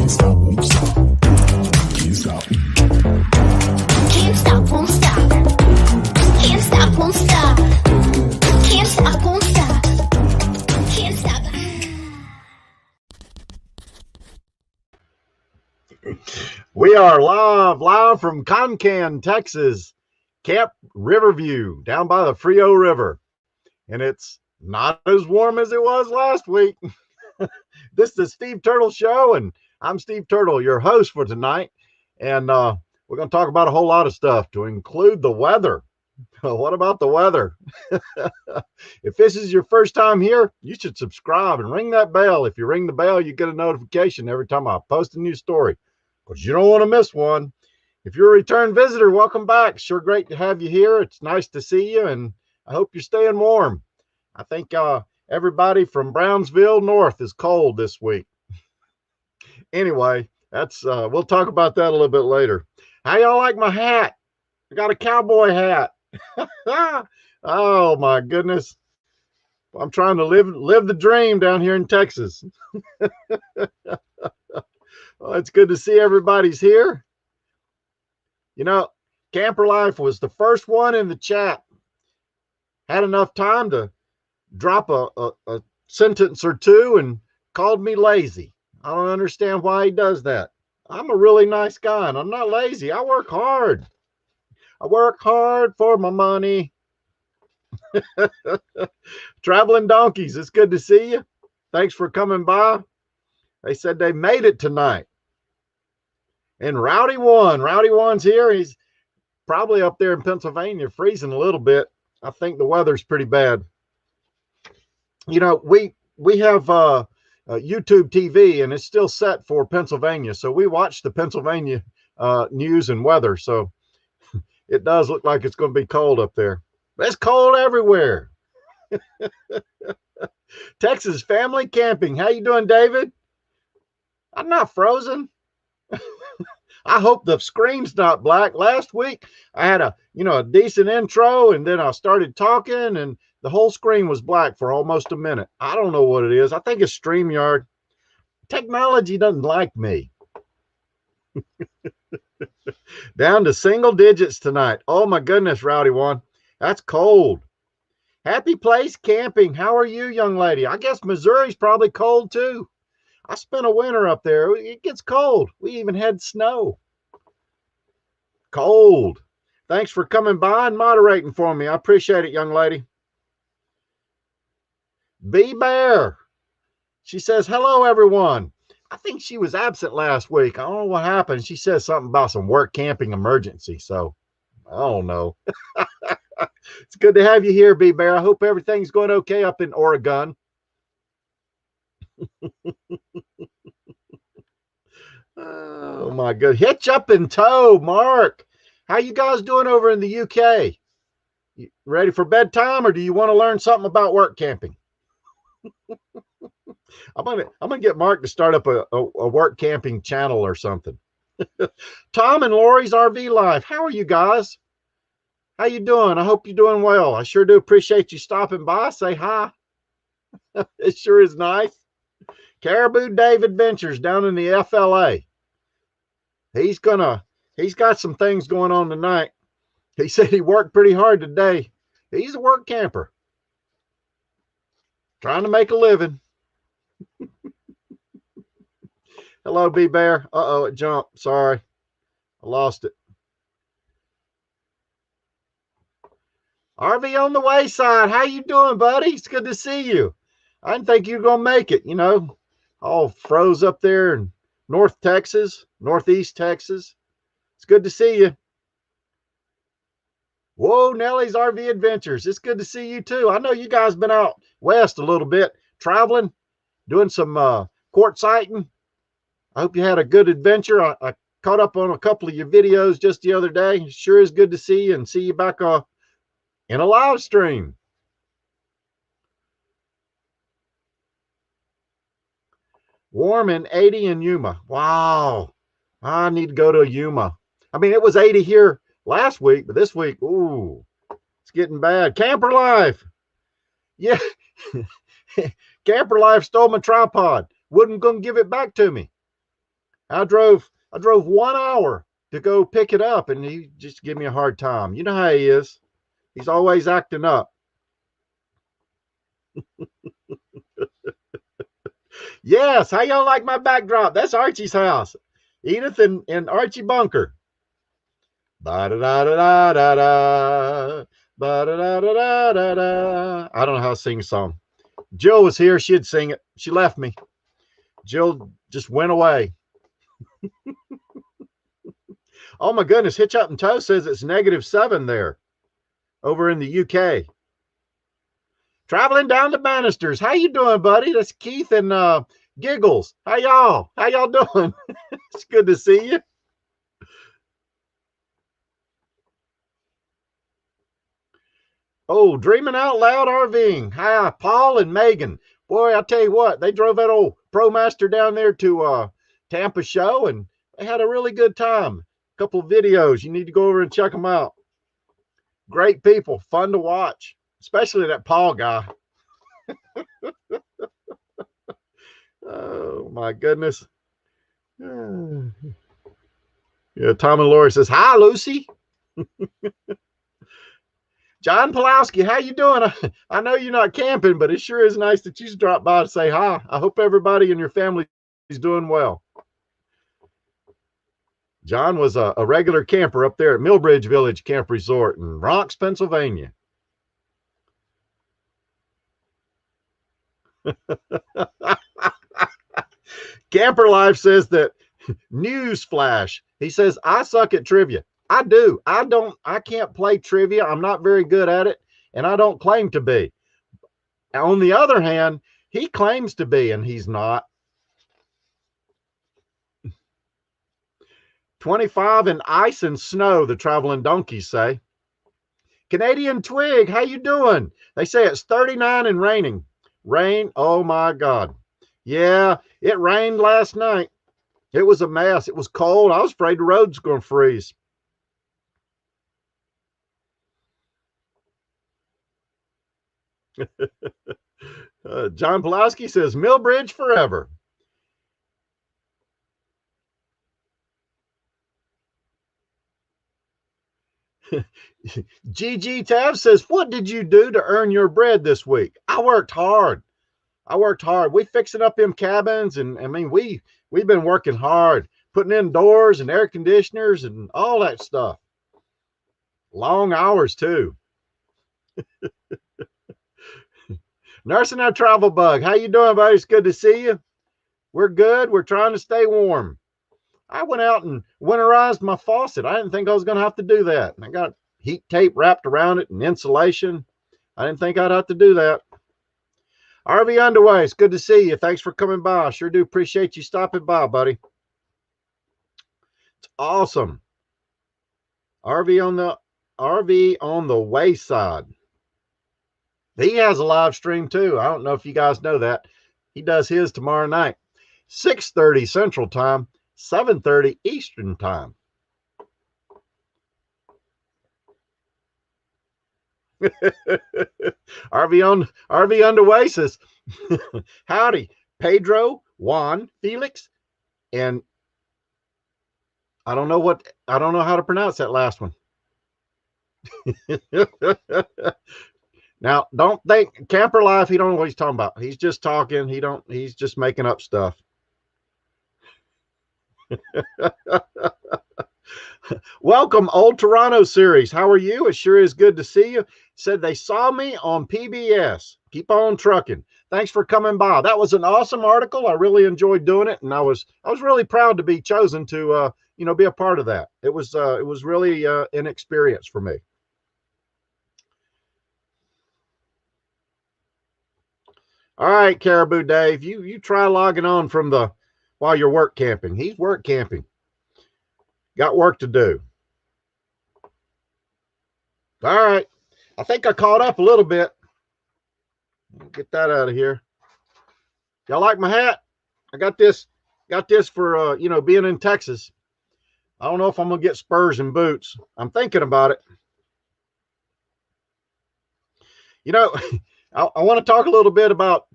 stop, won't stop. Can't stop. Can't stop, won't stop. Can't stop, won't stop. Can't stop, won't stop. Can't stop. We are live from Concan, Texas, Camp Riverview, down by the Frio River. And it's not as warm as it was last week. This is the Steve Turtle Show, and I'm Steve Turtle, your host for tonight. And we're going to talk about a whole lot of stuff, to include the weather. What about the weather? If this is your first time here, you should subscribe and ring that bell. If you ring the bell, you get a notification every time I post a new story, because you don't want to miss one. If you're a return visitor, welcome back. Sure great to have you here. It's nice to see you, and I hope you're staying warm. I think everybody from Brownsville north is cold this week. Anyway, that's we'll talk about that a little bit later. How y'all like my hat? I got a cowboy hat. Oh my goodness. I'm trying to live the dream down here in Texas. Well, it's good to see everybody's here. You know, Camper Life was the first one in the chat. Had enough time to drop a sentence or two and called me lazy. I don't understand why he does that. I'm a really nice guy, and I'm not lazy. I work hard. I work hard for my money. Traveling Donkeys, it's good to see you. Thanks for coming by. They said they made it tonight. And Rowdy One's here. He's probably up there in Pennsylvania, freezing a little bit. I think the weather's pretty bad. You know, we have YouTube TV, and it's still set for Pennsylvania. So we watch the Pennsylvania news and weather. So it does look like it's going to be cold up there. It's cold everywhere. Texas family camping. How you doing, David? I'm not frozen. I hope the screen's not black. Last week I had a decent intro, and then I started talking, and the whole screen was black for almost a minute. I don't know what it is. I think it's StreamYard. Technology doesn't like me. Down to single digits tonight. Oh my goodness, Rowdy One. That's cold. Happy Place Camping. How are you, young lady? I guess Missouri's probably cold too. I spent a winter up there. It gets cold. We even had snow. Cold. Thanks for coming by and moderating for me. I appreciate it, young lady. B Bear. She says, hello, everyone. I think she was absent last week. I don't know what happened. She said something about some work camping emergency. So I don't know. It's good to have you here, B Bear. I hope everything's going okay up in Oregon. Oh my god. Hitch up in tow, Mark. How you guys doing over in the UK? You ready for bedtime, or do you want to learn something about work camping? I'm gonna get Mark to start up a work camping channel or something. Tom and Lori's RV Life. How are you guys? How you doing? I hope you're doing well. I sure do appreciate you stopping by. Say hi. It sure is nice. Caribou Dave Adventures down in the FLA. He's got some things going on tonight. He said he worked pretty hard today. He's a work camper. Trying to make a living. Hello, B Bear. Uh-oh, it jumped. Sorry. I lost it. RV on the Wayside. How you doing, buddy? It's good to see you. I didn't think you were going to make it, all froze up there in North Texas, Northeast Texas. It's good to see you. Whoa, Nellie's RV Adventures. It's good to see you too. I know you guys been out west a little bit, traveling, doing some quartziting. I hope you had a good adventure. I caught up on a couple of your videos just the other day. Sure is good to see you and see you back in a live stream. Warm and 80 in Yuma. Wow. I need to go to Yuma. I mean, it was 80 here last week, but this week, ooh, it's getting bad. Camper Life. Yeah. Camper Life stole my tripod. Wouldn't gonna give it back to me. I drove 1 hour to go pick it up, and he just give me a hard time. You know how he is. He's always acting up. Yes, how y'all like my backdrop? That's Archie's house. Edith and Archie Bunker. Ba-da-da-da-da-da-da. Ba-da-da-da-da-da-da. I don't know how to sing a song. Jill was here. She'd sing it. She left me. Jill just went away. Oh my goodness. Hitch Up and Toe says it's -7 there over in the UK. Traveling down the banisters. How you doing, buddy? That's Keith and Giggles. How y'all doing? It's good to see you. Oh, Dreaming Out Loud RVing. Hi, Paul and Megan. Boy, I tell you what, they drove that old ProMaster down there to Tampa show, and they had a really good time. A couple of videos. You need to go over and check them out. Great people, fun to watch, especially that Paul guy. Oh my goodness. Yeah, Tom and Lori says, hi, Lucy. John Pulowski, how you doing? I know you're not camping, but it sure is nice that you dropped by to say hi. I hope everybody in your family is doing well. John was a regular camper up there at Millbridge Village Camp Resort in Bronx, Pennsylvania. Camper Life says that news flash. He says, I suck at trivia. I do. I can't play trivia. I'm not very good at it, and I don't claim to be. On the other hand, he claims to be, and he's not. 25 in ice and snow, the traveling donkeys say. Canadian Twig, how you doing? They say it's 39 and raining. Rain, oh my God. Yeah, it rained last night. It was a mess. It was cold. I was afraid the road's going to freeze. John Pulaski says, Millbridge forever. GG Tab says, what did you do to earn your bread this week? I worked hard. We fixing up them cabins, and I mean, we've been working hard, putting in doors and air conditioners and all that stuff. Long hours too. Nursing our travel bug. How you doing, buddy? It's good to see you. We're good. We're trying to stay warm. I went out and winterized my faucet. I didn't think I was going to have to do that. I got heat tape wrapped around it and insulation. I didn't think I'd have to do that. RV Underway, it's good to see you. Thanks for coming by. I sure do appreciate you stopping by, buddy. It's awesome. RV on the wayside. He has a live stream too. I don't know if you guys know that. He does his tomorrow night, 6:30 Central Time, 7:30 Eastern Time. RV Underway says, howdy, Pedro, Juan, Felix, and I don't know how to pronounce that last one. Now, don't think Camper Life, he don't know what he's talking about. He's just talking. He's just making up stuff. Welcome, Old Toronto series. How are you? It sure is good to see you. Said they saw me on PBS. Keep on trucking. Thanks for coming by. That was an awesome article. I really enjoyed doing it, and I was really proud to be chosen to be a part of that. It was really an experience for me. All right, Caribou Dave, you try logging on from while you're work camping. He's work camping. Got work to do. All right. I think I caught up a little bit. Get that out of here. Y'all like my hat? I got this for being in Texas. I don't know if I'm gonna get spurs and boots. I'm thinking about it. I want to talk a little bit about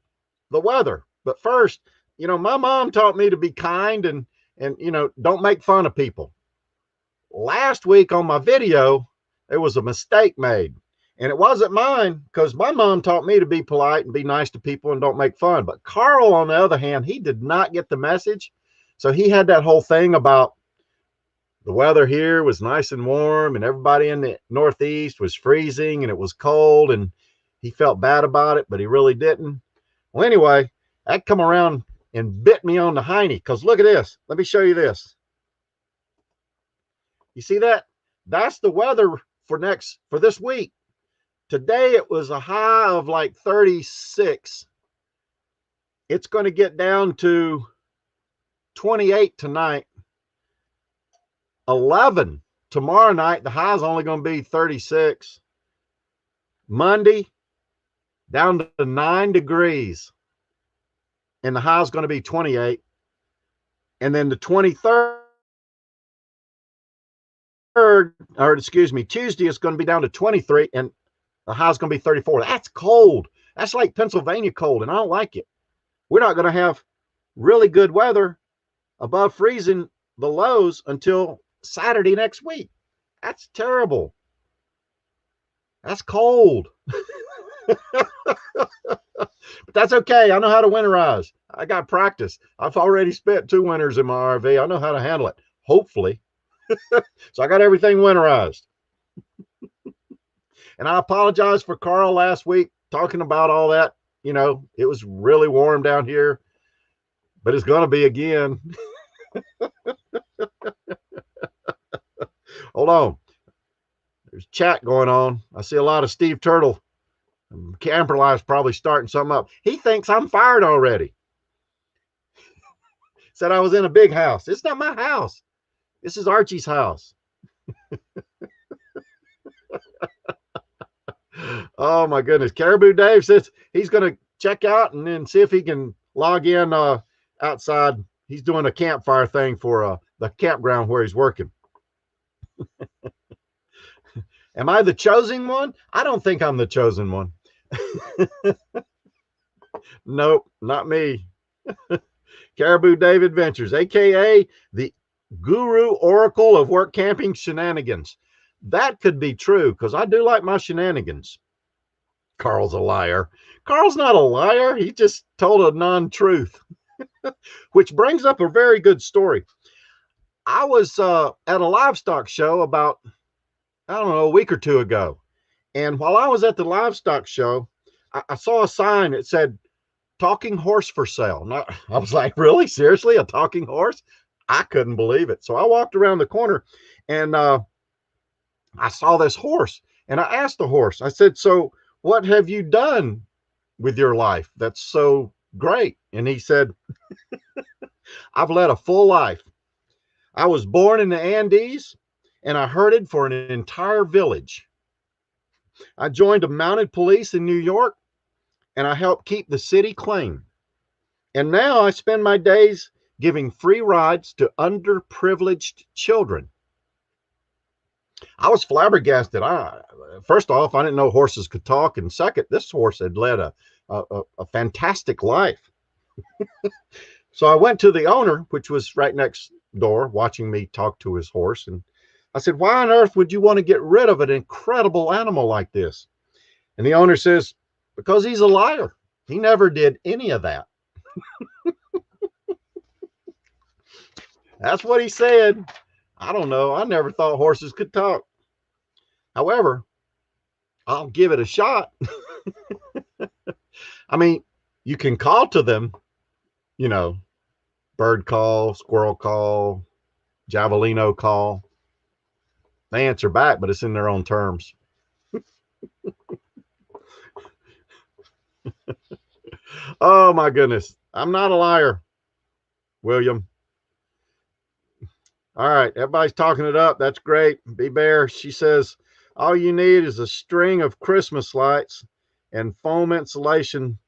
the weather, but first, my mom taught me to be kind and And, don't make fun of people. Last week on my video, there was a mistake made. And it wasn't mine, because my mom taught me to be polite and be nice to people and don't make fun. But Carl, on the other hand, he did not get the message. So he had that whole thing about the weather here was nice and warm and everybody in the Northeast was freezing and it was cold, and he felt bad about it, but he really didn't. Well, anyway, that come around and bit me on the hiney, because look at this. Let me show you this. You see that? That's the weather for this week. Today it was a high of like 36. It's going to get down to 28 tonight. 11 tomorrow night. The high is only going to be 36. Monday down to 9 degrees. And the high is going to be 28. And then the 23rd, Tuesday is going to be down to 23. And the high is going to be 34. That's cold. That's like Pennsylvania cold, and I don't like it. We're not going to have really good weather above freezing the lows until Saturday next week. That's terrible. That's cold. But that's okay. I know how to winterize. I got practice. I've already spent 2 winters in my RV. I know how to handle it, hopefully. So I got everything winterized. And I apologize for Carl last week talking about all that. It was really warm down here, but it's going to be again. Hold on. There's chat going on. I see a lot of Steve Turtle. Camper Life's probably starting something up. He thinks I'm fired already. Said I was in a big house. It's not my house. This is Archie's house. Oh my goodness. Caribou Dave says he's going to check out and then see if he can log in outside. He's doing a campfire thing for the campground where he's working. Am I the chosen one? I don't think I'm the chosen one. Nope, not me. Caribou Dave Adventures, aka the guru oracle of work camping shenanigans. That could be true, because I do like my shenanigans. Carl's a liar. Carl's not a liar. He just told a non-truth. Which brings up a very good story. I was at a livestock show about, I don't know, a week or 2 ago. And while I was at the livestock show, I saw a sign that said, talking horse for sale. And I was like, really? Seriously? A talking horse? I couldn't believe it. So I walked around the corner and I saw this horse. And I asked the horse, I said, so what have you done with your life that's so great? And he said, I've led a full life. I was born in the Andes and I herded for an entire village. I joined the mounted police in New York and I helped keep the city clean. And now I spend my days giving free rides to underprivileged children. I was flabbergasted. First off, I didn't know horses could talk. And second, this horse had led a fantastic life. So I went to the owner, which was right next door, watching me talk to his horse. And I said, why on earth would you want to get rid of an incredible animal like this? And the owner says, because he's a liar. He never did any of that. That's what he said. I don't know. I never thought horses could talk. However, I'll give it a shot. I mean, you can call to them, bird call, squirrel call, javelino call. They answer back, but it's in their own terms. Oh my goodness. I'm not a liar, William. All right. Everybody's talking it up. That's great. Be Bear. She says, all you need is a string of Christmas lights and foam insulation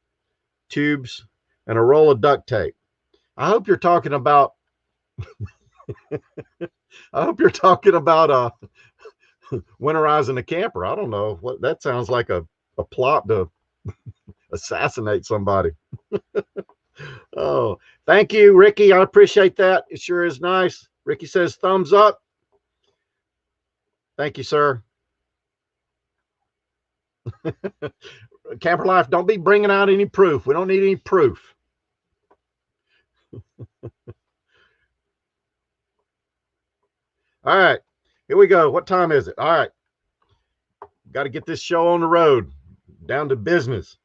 tubes and a roll of duct tape. I hope you're talking about, winterizing a camper. I don't know what that sounds like, a plot to assassinate somebody. Oh, thank you, Ricky. I appreciate that. It sure is nice. Ricky says thumbs up. Thank you, sir. Camper Life, don't be bringing out any proof. We don't need any proof. All right, here we go. What time is it? All right, got to get this show on the road, down to business.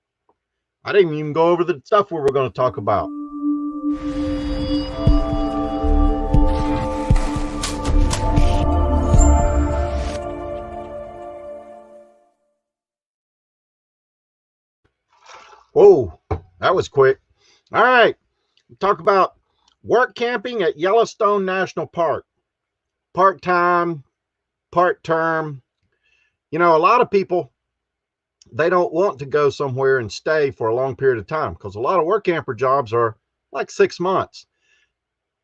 I didn't even go over the stuff we were going to talk about. Whoa, that was quick. All right, talk about work camping at Yellowstone National Park. Part-time, part-term. You know, a lot of people, they don't want to go somewhere and stay for a long period of time because a lot of work camper jobs are like 6 months.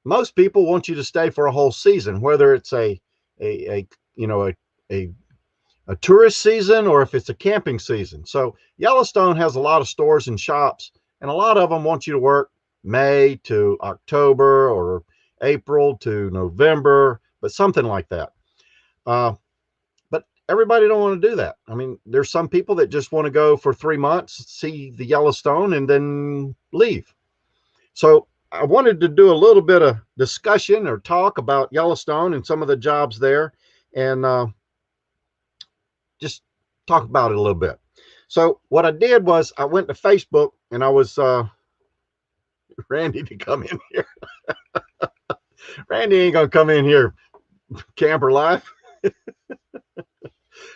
Most people want you to stay for a whole season, whether it's a you know a tourist season or if it's a camping season. So Yellowstone has a lot of stores and shops, and a lot of them want you to work May to October or April to November, but something like that. But everybody don't want to do that. I mean, there's some people that just want to go for 3 months, see the Yellowstone, and then leave. So I wanted to do a little bit of discussion or talk about Yellowstone and some of the jobs there, and just talk about it a little bit. So what I did was I went to Facebook and I was Randy to come in here. Randy ain't gonna come in here, Camper Life.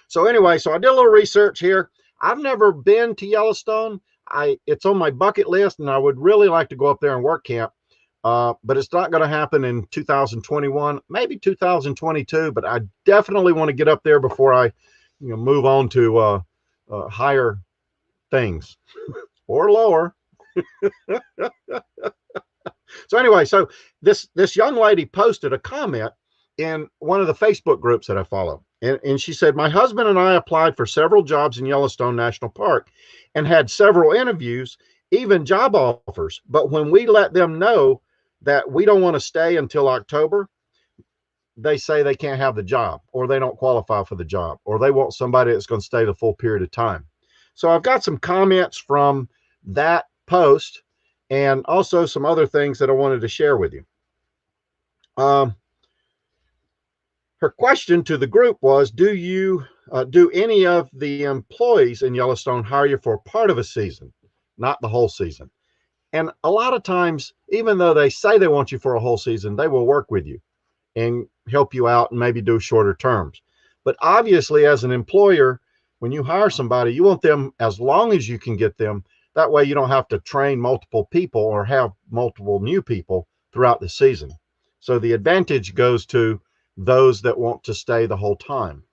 So anyway, so I did a little research here. I've never been to Yellowstone. It's on my bucket list, and I would really like to go up there and work camp. But it's not going to happen in 2021, maybe 2022. But I definitely want to get up there before I, move on to higher things or lower. So anyway, so this young lady posted a comment in one of the Facebook groups that I follow. And she said, my husband and I applied for several jobs in Yellowstone National Park and had several interviews, even job offers. But when we let them know that we don't want to stay until October, they say they can't have the job, or they don't qualify for the job, or they want somebody that's going to stay the full period of time. So I've got some comments from that post and also some other things that I wanted to share with you. Her question to the group was, do any of the employees in Yellowstone hire you for part of a season, not the whole season? And a lot of times, even though they say they want you for a whole season, they will work with you and help you out and maybe do shorter terms. But obviously, as an employer, when you hire somebody, you want them as long as you can get them. That way you don't have to train multiple people or have multiple new people throughout the season. So the advantage goes to those that want to stay the whole time.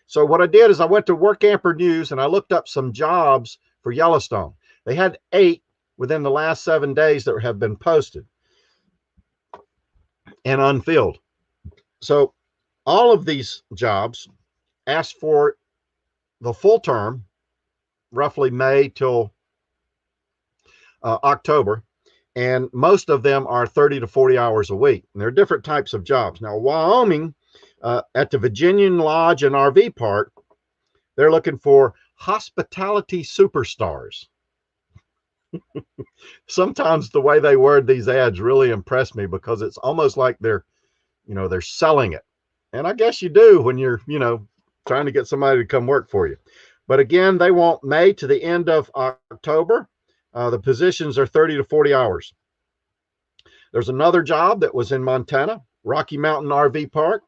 So what I did is I went to Workamper News and I looked up some jobs for Yellowstone. They had 8 within the last 7 days that have been posted and unfilled. So all of these jobs asked for the full term, roughly May till October. And most of them are 30 to 40 hours a week. And there are different types of jobs. Now, Wyoming, at the Virginian Lodge and RV Park, they're looking for hospitality superstars. Sometimes the way they word these ads really impress me because it's almost like they're selling it. And I guess you do when you're, trying to get somebody to come work for you. But again, they want May to the end of October. The positions are 30 to 40 hours. There's another job that was in Montana, Rocky Mountain RV Park,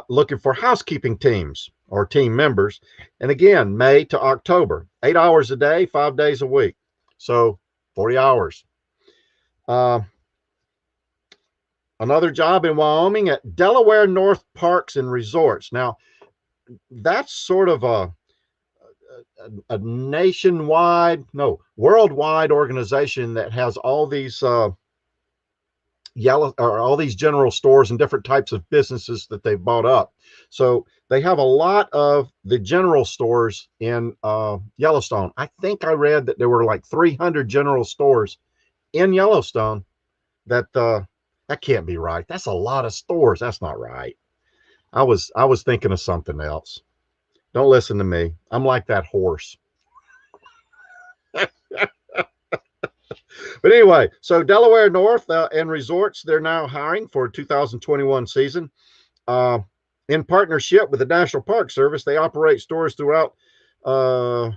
looking for housekeeping teams or team members. And again, May to October, 8 hours a day, 5 days a week. So 40 hours. Another job in Wyoming at Delaware North Parks and Resorts. Now, that's sort of a worldwide organization that has all these all these general stores and different types of businesses that they've bought up. So they have a lot of the general stores in Yellowstone. I think I read that there were like 300 general stores in Yellowstone. That can't be right. That's a lot of stores. That's not right. I was thinking of something else. Don't listen to me. I'm like that horse. But anyway, so Delaware North and Resorts, they're now hiring for 2021 season. Uh, in partnership with the National Park Service, they operate stores throughout. Uh,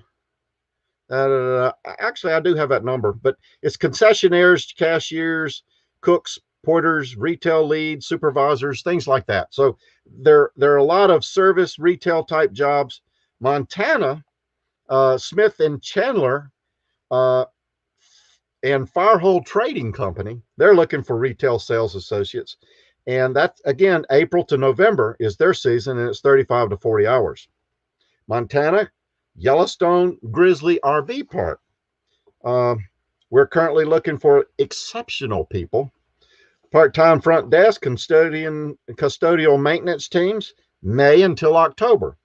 Actually, I do have that number, but it's concessionaires, cashiers, cooks, porters, retail leads, supervisors, things like that. So there are a lot of service retail type jobs. Montana, Smith and Chandler, uh, and Firehole Trading Company, they're looking for retail sales associates. And that's, again, April to November is their season, and it's 35 to 40 hours. Montana, Yellowstone Grizzly RV Park. We're currently looking for exceptional people. Part-time front desk, custodial maintenance teams, May until October.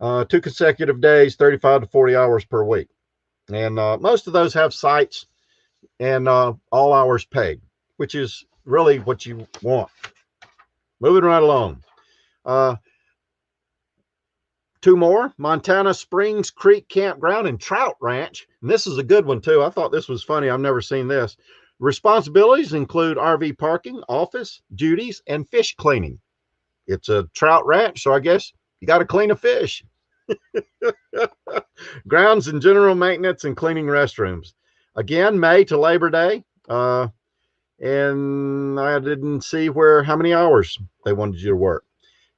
2 consecutive days, 35 to 40 hours per week. And most of those have sites and all hours paid, which is really what you want. Moving right along. 2 more, Montana Springs Creek Campground and Trout Ranch. And this is a good one too. I thought this was funny. I've never seen this. Responsibilities include RV parking, office duties, and fish cleaning. It's a trout ranch, so I guess you got to clean a fish. Grounds and general maintenance and cleaning restrooms. Again, May to Labor Day. And I didn't see how many hours they wanted you to work.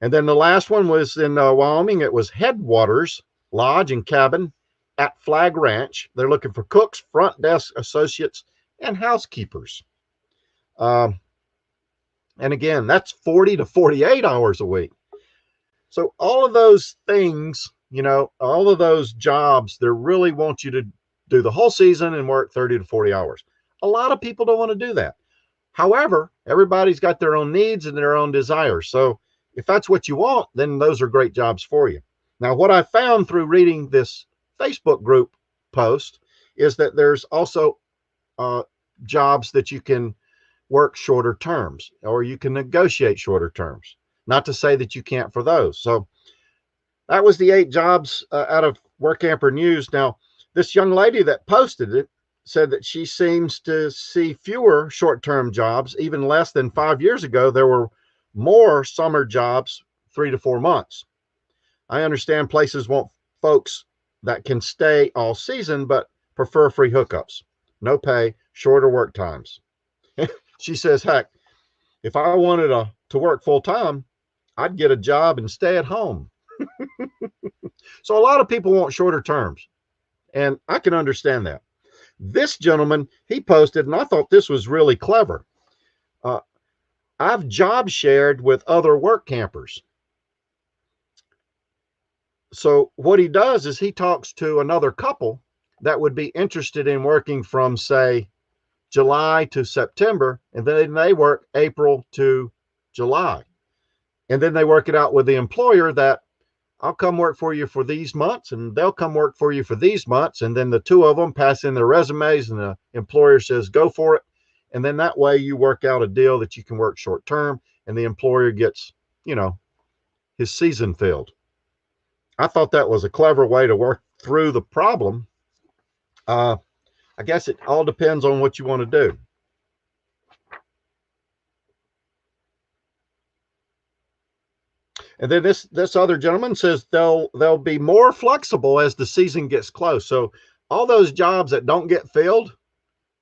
And then the last one was in Wyoming. It was Headwaters Lodge and Cabin at Flag Ranch. They're looking for cooks, front desk associates, and housekeepers. And again, that's 40 to 48 hours a week. So all of those things, all of those jobs, they really want you to do the whole season and work 30 to 40 hours. A lot of people don't want to do that. However, everybody's got their own needs and their own desires. So if that's what you want, then those are great jobs for you. Now, what I found through reading this Facebook group post is that there's also jobs that you can work shorter terms, or you can negotiate shorter terms. Not to say that you can't for those. So that was the 8 jobs out of Workamper News. Now, this young lady that posted it said that she seems to see fewer short-term jobs. Even less than 5 years ago, there were more summer jobs, 3 to 4 months. I understand places want folks that can stay all season, but prefer free hookups, no pay, shorter work times. She says, heck, if I wanted to work full time, I'd get a job and stay at home. So a lot of people want shorter terms, and I can understand that. This gentleman, he posted, and I thought this was really clever. I've job shared with other work campers. So what he does is he talks to another couple that would be interested in working from, say, July to September, and then they work April to July. And then they work it out with the employer that I'll come work for you for these months, and they'll come work for you for these months. And then the 2 of them pass in their resumes, and the employer says, go for it. And then that way you work out a deal that you can work short term, and the employer gets, his season filled. I thought that was a clever way to work through the problem. I guess it all depends on what you want to do. And then this other gentleman says they'll be more flexible as the season gets close. So all those jobs that don't get filled,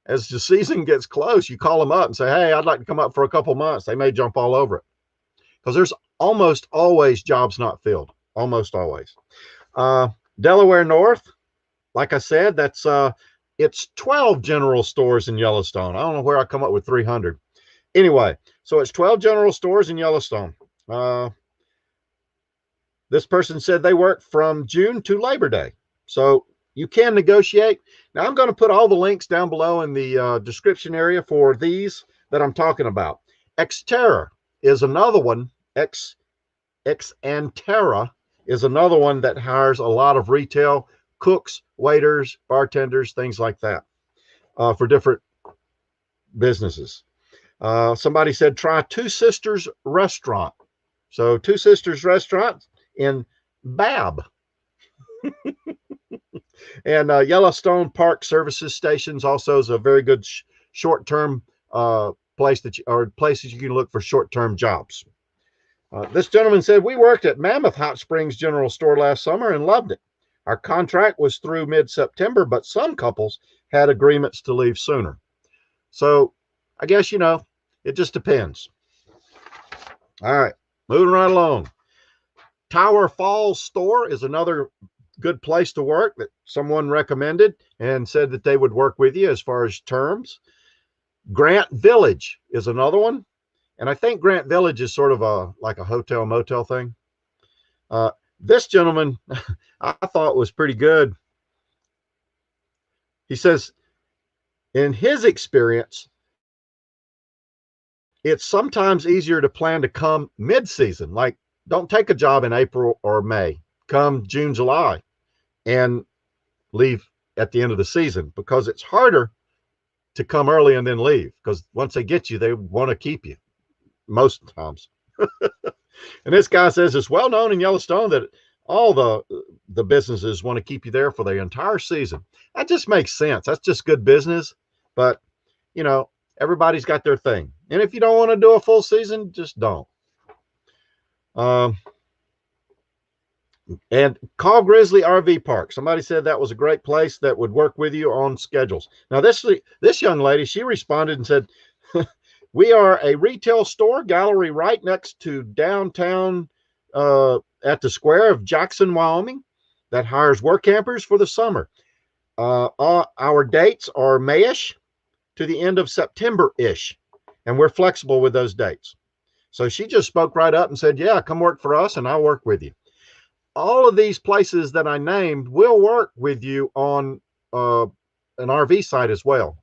as the season gets close, you call them up and say, hey, I'd like to come up for a couple months. They may jump all over it, because there's almost always jobs not filled. Almost always. Delaware North, like I said, it's 12 general stores in Yellowstone. I don't know where I come up with 300. Anyway, so it's 12 general stores in Yellowstone. This person said they work from June to Labor Day. So you can negotiate. Now, I'm going to put all the links down below in the description area for these that I'm talking about. Xterra is another one. Xanterra is another one that hires a lot of retail cooks, waiters, bartenders, things like that for different businesses. Somebody said try Two Sisters Restaurant. So Two Sisters Restaurant in Bab. And Yellowstone Park Services Stations also is a very good short-term place places you can look for short-term jobs. This gentleman said, we worked at Mammoth Hot Springs General Store last summer and loved it. Our contract was through mid-September, but some couples had agreements to leave sooner. So I guess, it just depends. All right, moving right along. Tower Falls Store is another good place to work that someone recommended and said that they would work with you as far as terms. Grant Village is another one. And I think Grant Village is sort of like a hotel motel thing. This gentleman I thought was pretty good. He says, in his experience, it's sometimes easier to plan to come mid-season. Like, don't take a job in April or May. Come June, July, and leave at the end of the season, because it's harder to come early and then leave, because once they get you, they want to keep you most times. And this guy says it's well known in Yellowstone that all the businesses want to keep you there for the entire season. That just makes sense. That's just good business. But, everybody's got their thing. And if you don't want to do a full season, just don't. And Call Grizzly RV Park. Somebody said that was a great place that would work with you on schedules. Now, this young lady, she responded and said, we are a retail store gallery right next to downtown at the square of Jackson, Wyoming, that hires work campers for the summer. Our dates are Mayish to the end of September-ish, and we're flexible with those dates. So she just spoke right up and said, yeah, come work for us and I'll work with you. All of these places that I named will work with you on an RV site as well.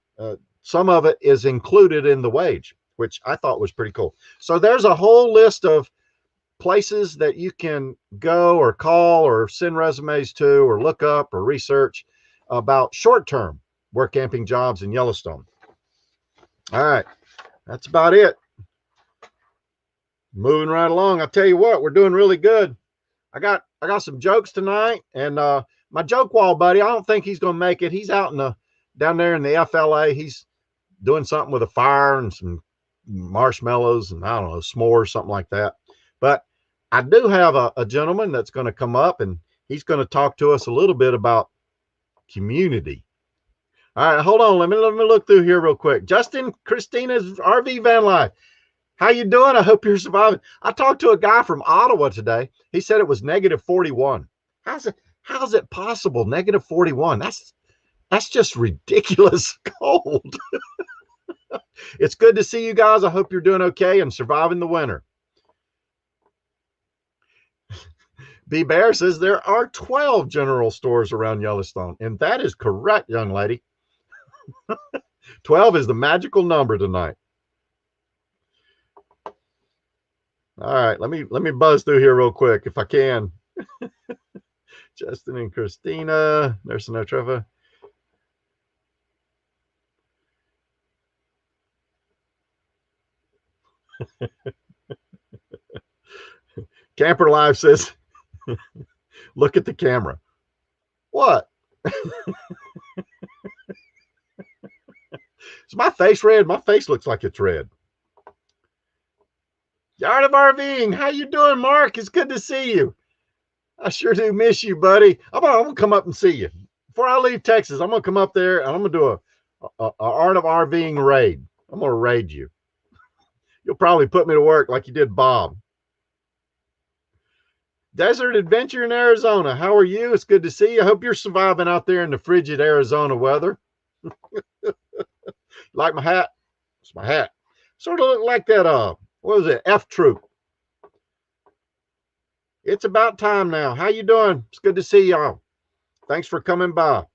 Some of it is included in the wage, which I thought was pretty cool. So there's a whole list of places that you can go or call or send resumes to or look up or research about short-term work camping jobs in Yellowstone. All right, that's about it. Moving right along. I'll tell you what, we're doing really good. I got some jokes tonight, and my joke wall buddy, I don't think he's going to make it. He's out down there in the FLA. He's doing something with a fire and some marshmallows and I don't know, s'mores, something like that. But I do have a gentleman that's going to come up, and he's going to talk to us a little bit about community. All right, hold on. Let me look through here real quick. Justin, Christina's RV Van Life. How you doing? I hope you're surviving. I talked to a guy from Ottawa today. He said it was -41. How's it possible? -41. That's just ridiculous cold. It's good to see you guys. I hope you're doing okay and surviving the winter. B Bear says there are 12 general stores around Yellowstone, and that is correct, young lady. 12 is the magical number tonight. All right, let me buzz through here real quick if I can. Justin and Christina, there's no Trevor. Camper Live says, look at the camera. What? Is my face red? My face looks like it's red. Yard of RVing. How you doing, Mark? It's good to see you. I sure do miss you, buddy. I'm gonna come up and see you. Before I leave Texas, I'm gonna come up there and I'm gonna do a Art of RVing raid. I'm gonna raid you. You'll probably put me to work like you did Bob. Desert Adventure in Arizona. How are you? It's good to see you. I hope you're surviving out there in the frigid Arizona weather. Like my hat? It's my hat. Sort of look like that, what was it? F Troop. It's about time now. How you doing? It's good to see y'all. Thanks for coming by. All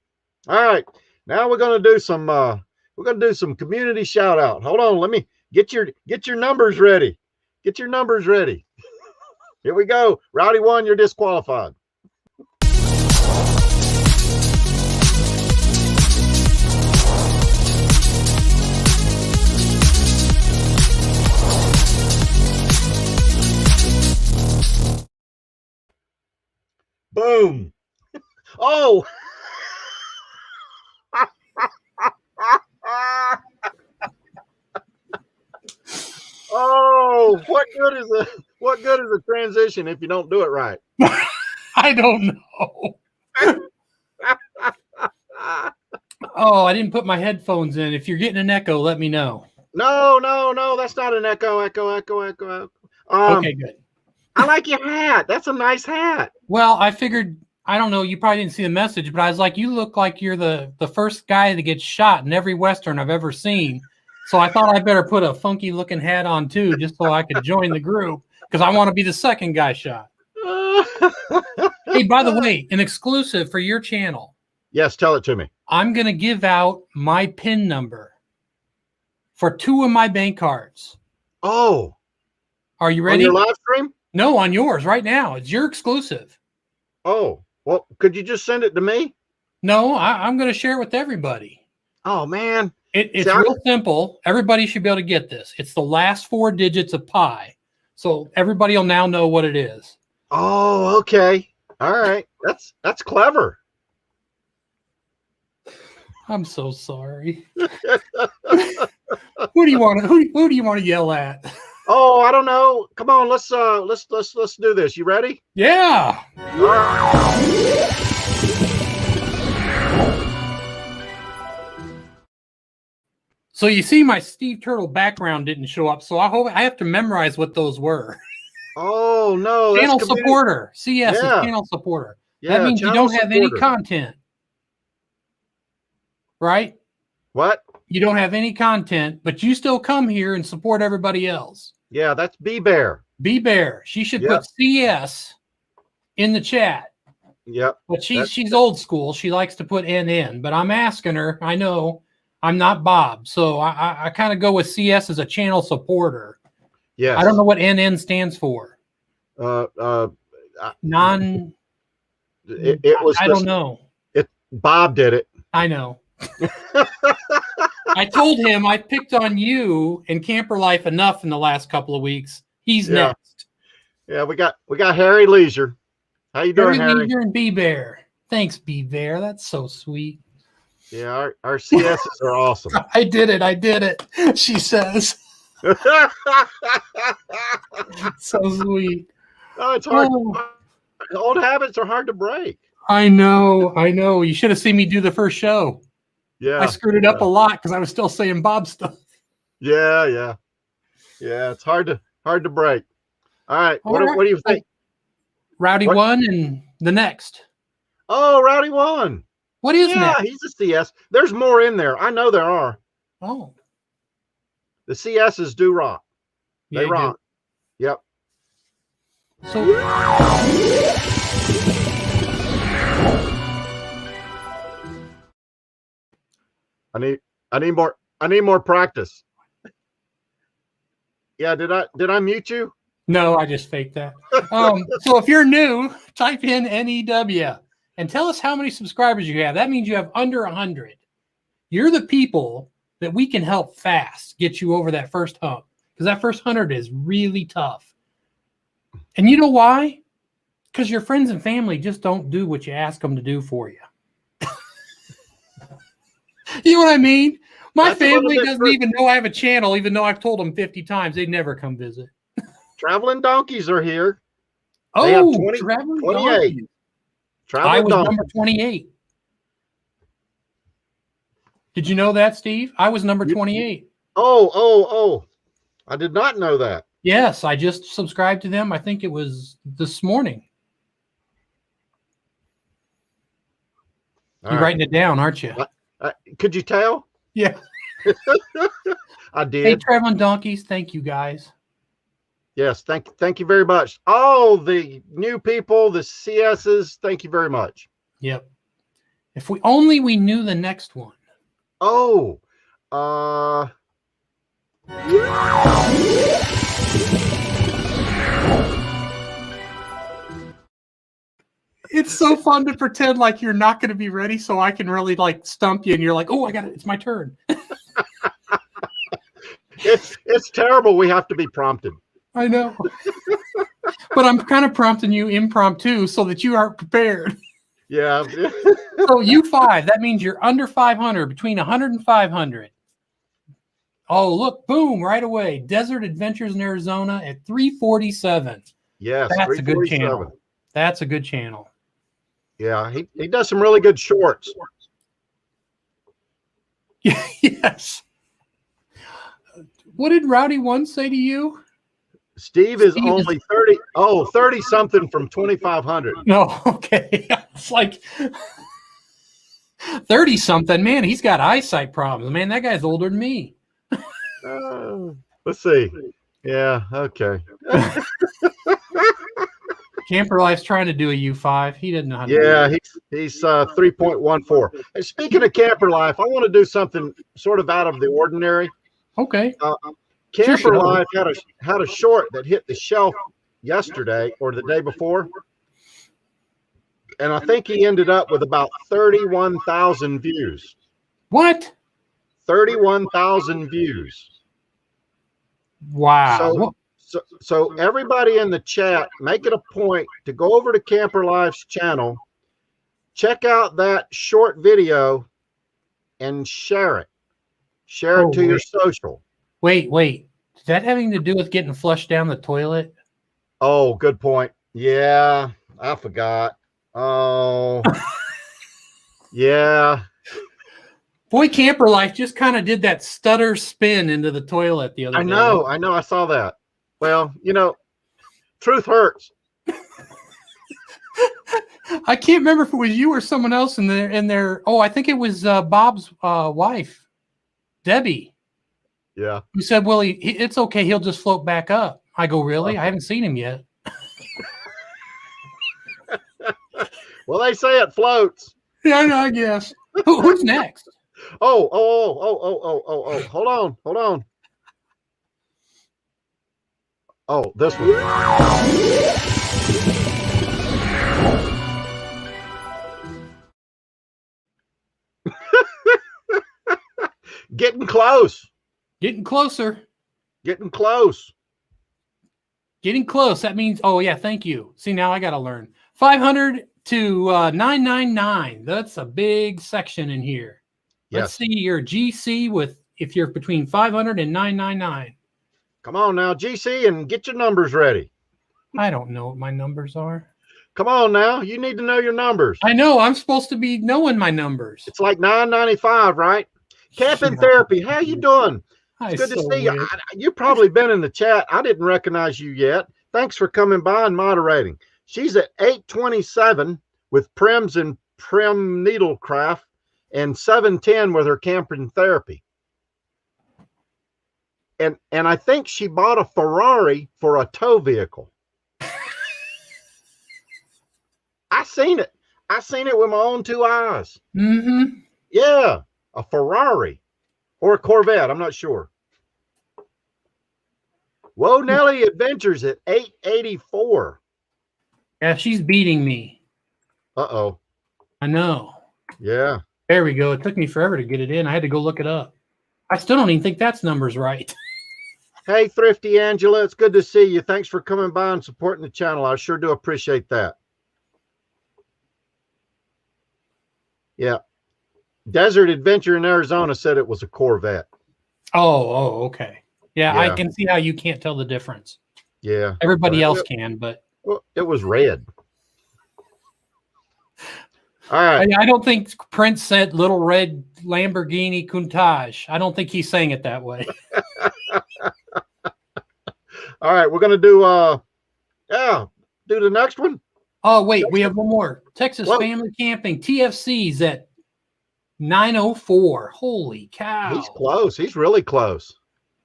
right. Now we're gonna do some community shout out. Hold on, let me get your numbers ready. Get your numbers ready. Here we go. Rowdy 1, you're disqualified. Boom. Oh. Oh, what good is a transition if you don't do it right? I don't know. Oh, I didn't put my headphones in. If you're getting an echo, let me know. No, that's not an echo. Okay, good. I like your hat. That's a nice hat. Well, I figured, I don't know, you probably didn't see the message, but I was like, you look like you're the first guy that gets shot in every Western I've ever seen. So I thought I better put a funky looking hat on too, just so I could join the group, because I want to be the second guy shot. Hey, by the way, an exclusive for your channel. Yes, tell it to me. I'm going to give out my PIN number for 2 of my bank cards. Oh. Are you ready? On your live stream? No, on yours right now. It's your exclusive. Oh, well, could you just send it to me? No, I'm going to share it with everybody. Oh, man. It's real simple. Everybody should be able to get this. It's the last 4 digits of pi. So everybody will now know what it is. Oh, okay. All right. That's clever. I'm so sorry. Who do you want to yell at? Oh, I don't know. Come on, let's do this. You ready? Yeah. All right. So you see, my Steve Turtle background didn't show up, so I have to memorize what those were. Oh no! Channel supporter. CS is channel supporter. Yeah, that means you don't have any content, right? What? You don't have any content, but you still come here and support everybody else. Yeah, that's B Bear. B Bear. She should put CS in the chat. Yep. But she's old school. She likes to put NN. But I'm asking her. I know I'm not Bob, so I kind of go with CS as a channel supporter. Yeah. I don't know what NN stands for. Non. It was. I don't know. Bob did it. I know. I told him I picked on you and Camper Life enough in the last couple of weeks. He's next. Yeah, we got Harry Leisure. How you doing, Harry? Leisure and B Bear. Thanks, B Bear. That's so sweet. Yeah, our CSs are awesome. I did it. She says. So sweet. Oh, it's hard. Old habits are hard to break. I know. You should have seen me do the first show. Yeah, I screwed it up a lot because I was still saying Bob stuff. Yeah. It's hard to break. All right. What do you think? Rowdy 1 and the next. Oh, Rowdy 1. What is next? He's a CS. There's more in there. I know there are. Oh. The CSs do rock. They rock. Do. Yep. So I need more practice. Yeah, did I mute you? No, I just faked that. So if you're new, type in NEW and tell us how many subscribers you have. That means you have under 100. You're the people that we can help fast get you over that first hump, because that first 100 is really tough. And you know why? Because your friends and family just don't do what you ask them to do for you. You know what I mean? My family doesn't even know I have a channel, even though I've told them 50 times. They never come visit. Traveling donkeys are here. Oh, traveling 28. donkeys. I was number 28. Did you know that, Steve? I was number 28. Oh. I did not know that. Yes, I just subscribed to them. I think it was this morning. You're writing it down, aren't you? Could you tell? Yeah. I did. Hey, Traveling Donkeys, thank you guys. Yes, thank you very much. All the new people, the CSs, thank you very much. Yep. If we only we knew the next one. Oh, It's so fun to pretend like you're not going to be ready, so I can really like stump you, and you're like, "Oh, I got it! It's my turn." it's terrible. We have to be prompted. I know, but I'm kind of prompting you impromptu so that you aren't prepared. Yeah. So U5, that means you're under 500, between 100 and 500. Oh, look, boom, right away. Desert Adventures in Arizona at 347. Yes. That's a good 347. channel. That's a good channel. Yeah, he does some really good shorts. Yes. What did Rowdy One say to you? Steve is only 30 something from 2,500. No, okay. It's like 30 something. Man, he's got eyesight problems. Man, that guy's older than me. Let's see. Yeah, okay. Camper Life's trying to do a U5. He doesn't know how to do Yeah, it. he's 3.14. And speaking of Camper Life, I want to do something sort of out of the ordinary. Okay. Camper Sure. Life had a short that hit the shelf yesterday or the day before. And I think he ended up with about 31,000 views. What? 31,000 views. Wow. So everybody in the chat, make it a point to go over to Camper Life's channel, check out that short video, and share it. Share it to your social. Wait. Is that having to do with getting flushed down the toilet? Oh, good point. Yeah, I forgot. Oh, yeah. Boy, Camper Life just kind of did that stutter spin into the toilet the other day. I know. I saw that. Well, truth hurts. I can't remember if it was you or someone else in there. Oh, I think it was Bob's wife, Debbie. Yeah. Who said, "Well, it's okay. He'll just float back up." I go, "Really? I haven't seen him yet." Well, they say it floats. Yeah, I guess. Who's next? Oh. Hold on. Oh, this one. Getting close. Getting closer. Getting close. Getting close. That means, oh, yeah, thank you. See, now I got to learn. 500 to 999. That's a big section in here. Let's see your GC if you're between 500 and 999. Come on now, GC, and get your numbers ready. I don't know what my numbers are. Come on now. You need to know your numbers. I know. I'm supposed to be knowing my numbers. It's like $9.95, right? Camping Therapy. How you doing? It's good to see you. You've probably been in the chat. I didn't recognize you yet. Thanks for coming by and moderating. She's at 827 with Prims and Prim Needlecraft and 710 with her Camping Therapy. And I think she bought a Ferrari for a tow vehicle. I seen it. I seen it with my own two eyes. Mm-hmm. Yeah, a Ferrari or a Corvette. I'm not sure. Whoa, Nelly Adventures at 884. Yeah, she's beating me. Uh-oh. I know. Yeah. There we go. It took me forever to get it in. I had to go look it up. I still don't even think that's numbers right. Hey, Thrifty Angela, it's good to see you. Thanks for coming by and supporting the channel. I sure do appreciate that. Yeah. Desert Adventure in Arizona said it was a Corvette. Oh, okay. Yeah, I Yeah. can see how you can't tell the difference. Yeah. Everybody else can, but Well, it was red. All right. I don't think Prince said little red Lamborghini Countach. I don't think he's saying it that way. All right. We're going to do the next one. Oh, wait, we have one more. Texas Whoa. Family Camping, TFC's at 904. Holy cow. He's close. He's really close.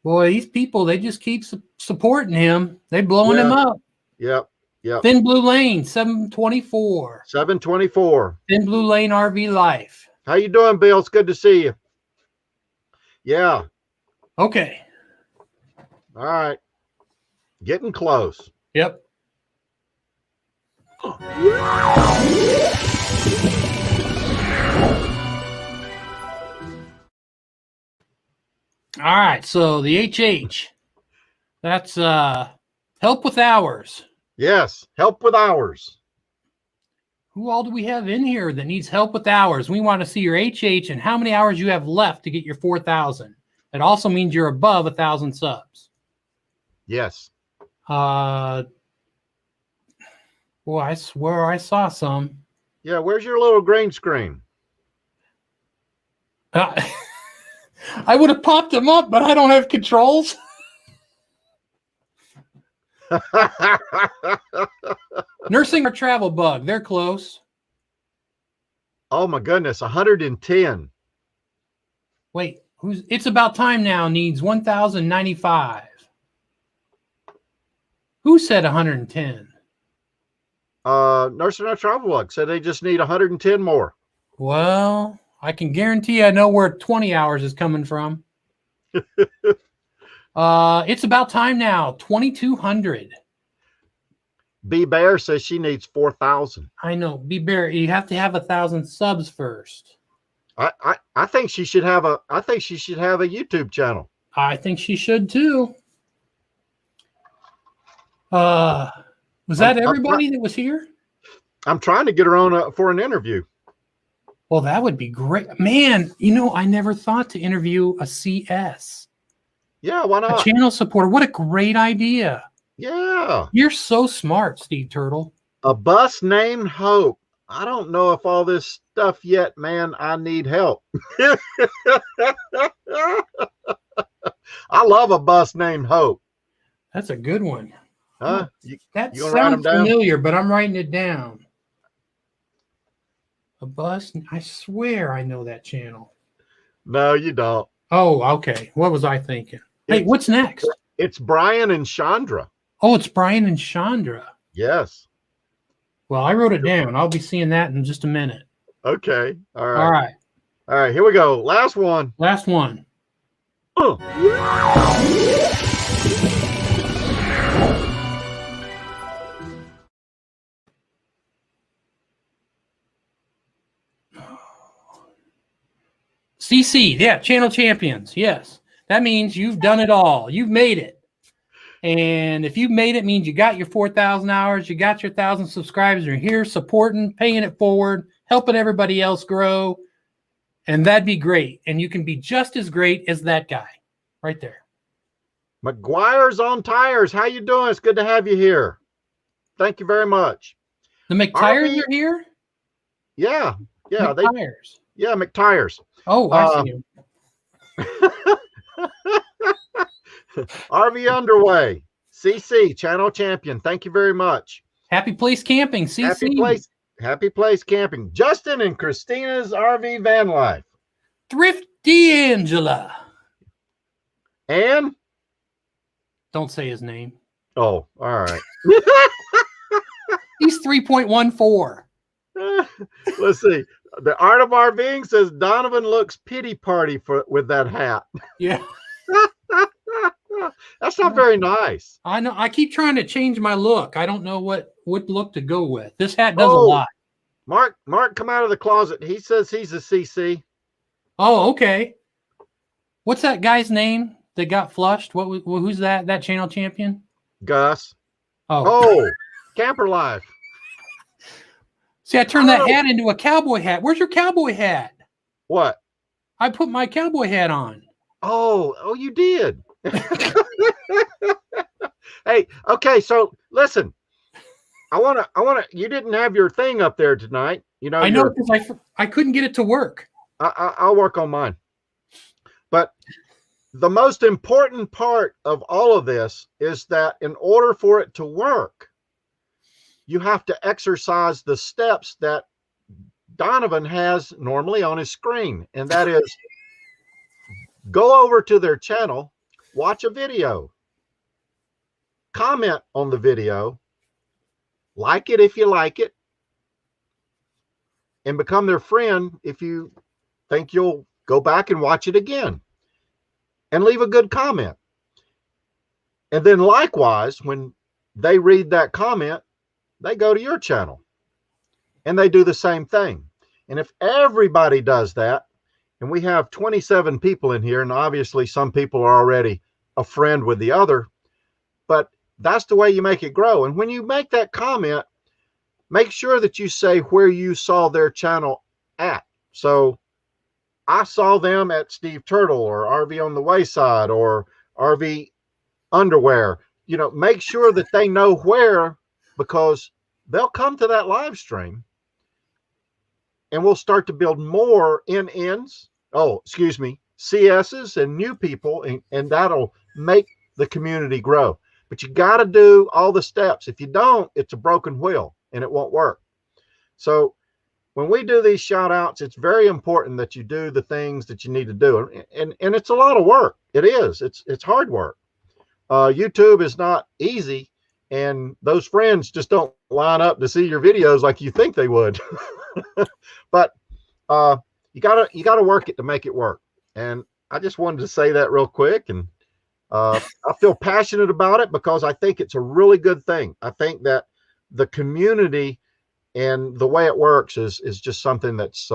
Boy, these people, they just keep supporting him. They blowing him up. Yep. Yep. Thin Blue Lane, 724. 724. Thin Blue Lane RV Life. How you doing, Bill? It's good to see you. Yeah. Okay. All right. Getting close. Yep. All right. So the HH, that's help with hours. Yes. Help with hours. Who all do we have in here that needs help with hours? We want to see your HH and how many hours you have left to get your 4,000. That also means you're above 1,000 subs. Yes. Boy, I swear I saw some. Yeah. Where's your little green screen? I would have popped them up, but I don't have controls. Nursing or travel bug, they're close. Oh my goodness, 110. Wait, it's about time now needs 1,095. Who said 110? Nursing our travel bug said they just need 110 more. Well, I can guarantee I know where 20 hours is coming from. It's about time now, 2,200. B Bear says she needs 4,000. I know, B Bear, you have to have 1,000 subs first. I think she should have a YouTube channel. I think she should too. Was that everybody that was here? I'm trying to get her on for an interview. Well, that would be great. Man, you know, I never thought to interview a CS. Yeah, why A not? channel supporter. What a great idea. Yeah. You're so smart, Steve Turtle. A bus named Hope. I don't know if all this stuff yet, man. I need help. I love a bus named Hope. That's a good one. Huh? That you gonna write 'em sounds down? familiar, but I'm writing it down. A bus. I swear I know that channel. No, you don't. Oh, okay. What was I thinking? Hey, what's next? It's Brian and Chandra. Oh, it's Brian and Chandra. Yes. Well, I wrote it down. I'll be seeing that in just a minute. Okay. All right. All right. All right. Here we go. Last one. Last one. CC, yeah, channel champions. Yes. That means you've done it all. You've made it. And if you've made it, means you got your 4,000 hours, you got your 1,000 subscribers, you're here supporting, paying it forward, helping everybody else grow. And that'd be great. And you can be just as great as that guy right there. McGuire's on Tires. How you doing? It's good to have you here. Thank you very much. The McTires are here? Yeah. Yeah. McTires. Yeah, McTires. Oh, I see him. RV Underway. CC, channel champion. Thank you very much. Happy Place Camping, CC. Happy Place Camping. Justin and Christina's RV Van Life. Thrifty Angela. And? Don't say his name. Oh, all right. He's 3.14. Let's see. The Art of RVing says Donovan looks pity party with that hat. Yeah. That's not very nice. I know. I keep trying to change my look. I don't know what look to go with. This hat does a lot. Mark, come out of the closet. He says he's a CC. Oh, okay. What's that guy's name that got flushed? Who's that? That channel champion? Gus. Oh, Camper Life. See, I turned that hat into a cowboy hat. Where's your cowboy hat? What? I put my cowboy hat on. Oh, you did. Hey, okay, so listen. I wanna. You didn't have your thing up there tonight. You know. I know because I couldn't get it to work. I'll work on mine. But the most important part of all of this is that in order for it to work, you have to exercise the steps that Donovan has normally on his screen. And that is go over to their channel, watch a video, comment on the video, Like it if you like it, and become their friend if you think you'll go back and watch it again, and leave a good comment. And then likewise, when they read that comment, they go to your channel and they do the same thing. And if everybody does that, and we have 27 people in here, and obviously some people are already a friend with the other, but that's the way you make it grow. And when you make that comment, make sure that you say where you saw their channel at. So I saw them at Steve Turtle or RV on the Wayside or RV Underwear. You know, make sure that they know where, because they'll come to that live stream and we'll start to build more NNs. Oh, excuse me, CSs and new people, and that'll make the community grow. But you got to do all the steps. If you don't, it's a broken wheel and it won't work. So when we do these shout outs, it's very important that you do the things that you need to do. And it's a lot of work. It is. It's hard work. YouTube is not easy, and those friends just don't line up to see your videos like you think they would. But you gotta work it to make it work. And I just wanted to say that real quick. And I feel passionate about it because I think it's a really good thing. I think that the community and the way it works is just something that's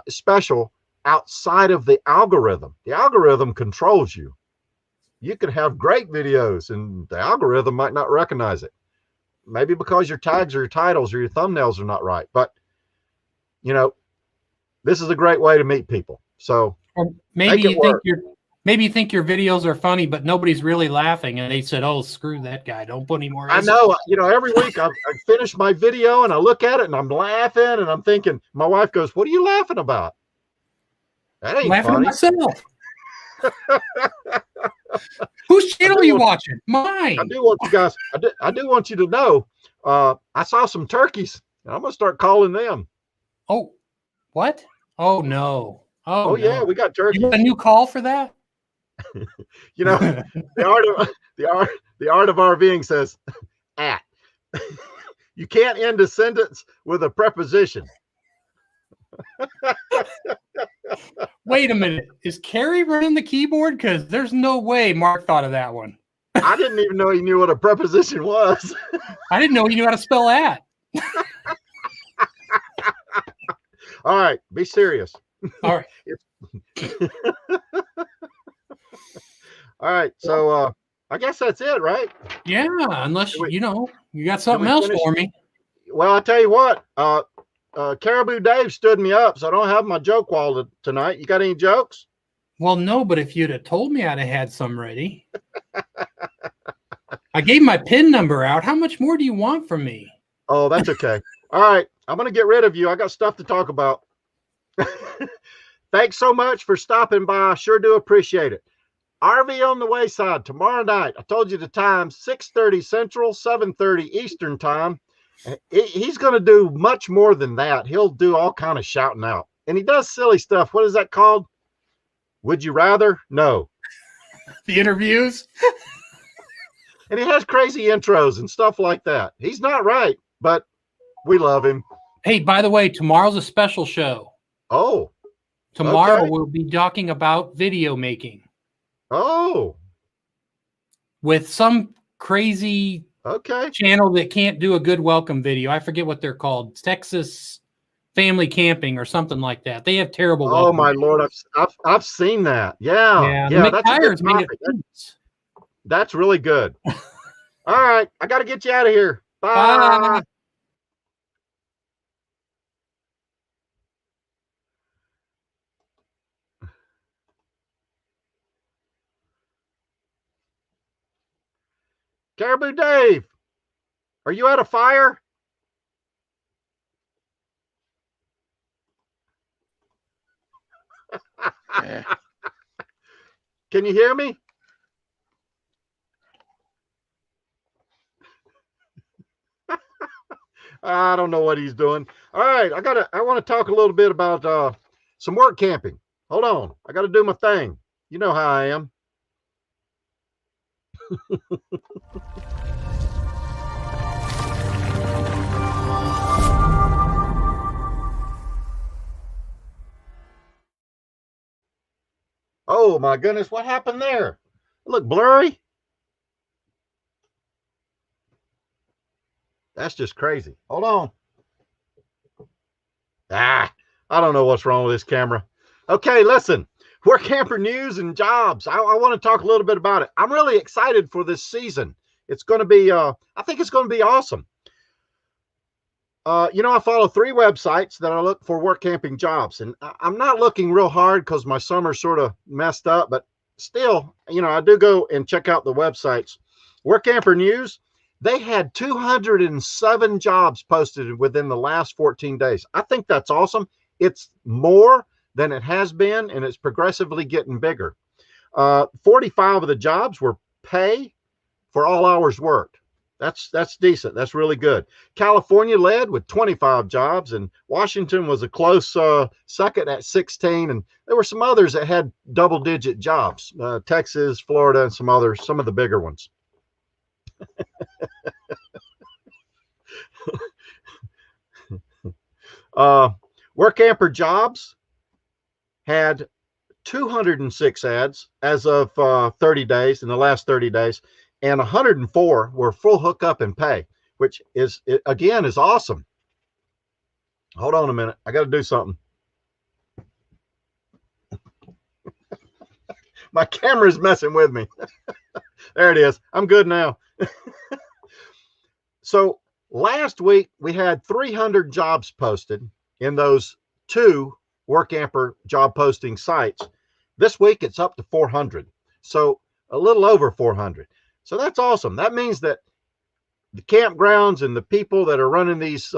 special outside of the algorithm. The algorithm controls you. You could have great videos and the algorithm might not recognize it. Maybe because your tags or your titles or your thumbnails are not right. But, you know, this is a great way to meet people. So or maybe you think your videos are funny, but nobody's really laughing. And they said, oh, screw that guy. Don't put any more. I know, you know, every week I finish my video and I look at it and I'm laughing and I'm thinking, my wife goes, what are you laughing about? That ain't laughing funny. at myself. Whose channel are you watching? Mine. I do want you guys, I do want you to know, I saw some turkeys and I'm going to start calling them. Oh, what? Oh, no. Oh no. yeah, we got turkeys. You got a new call for that? You know, the art of RVing says at. You can't end a sentence with a preposition. Wait a minute. Is Carrie running the keyboard? Because there's no way Mark thought of that one. I didn't even know he knew what a preposition was. I didn't know he knew how to spell at. All right, be serious. All right. All right, so I guess that's it, right? Yeah, unless you got something else for me. Well, I'll tell you what, Caribou Dave stood me up, so I don't have my joke wall tonight. You got any jokes? Well, no, but if you'd have told me, I'd have had some ready. I gave my PIN number out. How much more do you want from me? Oh, that's okay. All right, I'm going to get rid of you. I got stuff to talk about. Thanks so much for stopping by. I sure do appreciate it. RV on the Wayside tomorrow night. I told you the time, 6:30 Central, 7:30 Eastern time. He's going to do much more than that. He'll do all kind of shouting out. And he does silly stuff. What is that called? Would you rather? No. The interviews? And he has crazy intros and stuff like that. He's not right, but we love him. Hey, by the way, tomorrow's a special show. Oh. Tomorrow okay. We'll be talking about video making. Oh. With some crazy channel that can't do a good welcome video. I forget what they're called. Texas Family Camping or something like that. They have terrible Oh welcome my videos. Lord, I've seen that. Yeah. That's a good topic. That's really good. All right, I got to get you out of here. Bye. Bye. Caribou Dave, are you at a fire? Can you hear me? I don't know what he's doing. All right, I want to talk a little bit about some work camping. Hold on, I got to do my thing. You know how I am. Oh my goodness, what happened there? Look blurry. That's just crazy. Hold on. I don't know what's wrong with this camera. Okay, listen. Workamper news and jobs. I want to talk a little bit about it. I'm really excited for this season. It's going to be, I think it's going to be awesome. I follow 3 websites that I look for work camping jobs, and I'm not looking real hard because my summer's sort of messed up, but still, I do go and check out the websites. Workamper News, they had 207 jobs posted within the last 14 days. I think that's awesome. It's more than it has been, and it's progressively getting bigger. 45 of the jobs were pay for all hours worked. That's decent. That's really good. California led with 25 jobs, and Washington was a close second at 16. And there were some others that had double-digit jobs. Texas, Florida, and some of the bigger ones. Workamper Jobs had 206 ads as of 30 days, in the last 30 days. And 104 were full hookup and pay, which is awesome. Hold on a minute. I got to do something. My camera's messing with me. There it is. I'm good now. So last week we had 300 jobs posted in those 2 Workamper job posting sites. This week it's up to 400. So a little over 400. So that's awesome. That means that the campgrounds and the people that are running these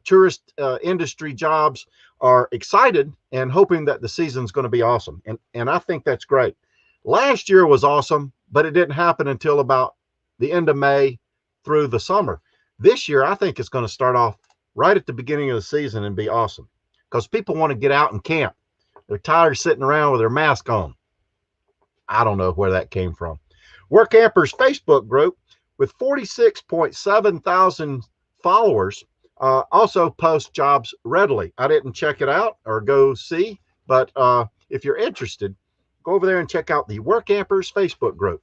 tourist industry jobs are excited and hoping that the season's going to be awesome. And I think that's great. Last year was awesome, but it didn't happen until about the end of May through the summer. This year, I think it's going to start off right at the beginning of the season and be awesome because people want to get out and camp. They're tired of sitting around with their mask on. I don't know where that came from. Workamper's Facebook group with 46.7 thousand followers also posts jobs readily. I didn't check it out or go see, but if you're interested, go over there and check out the Workamper's Facebook group.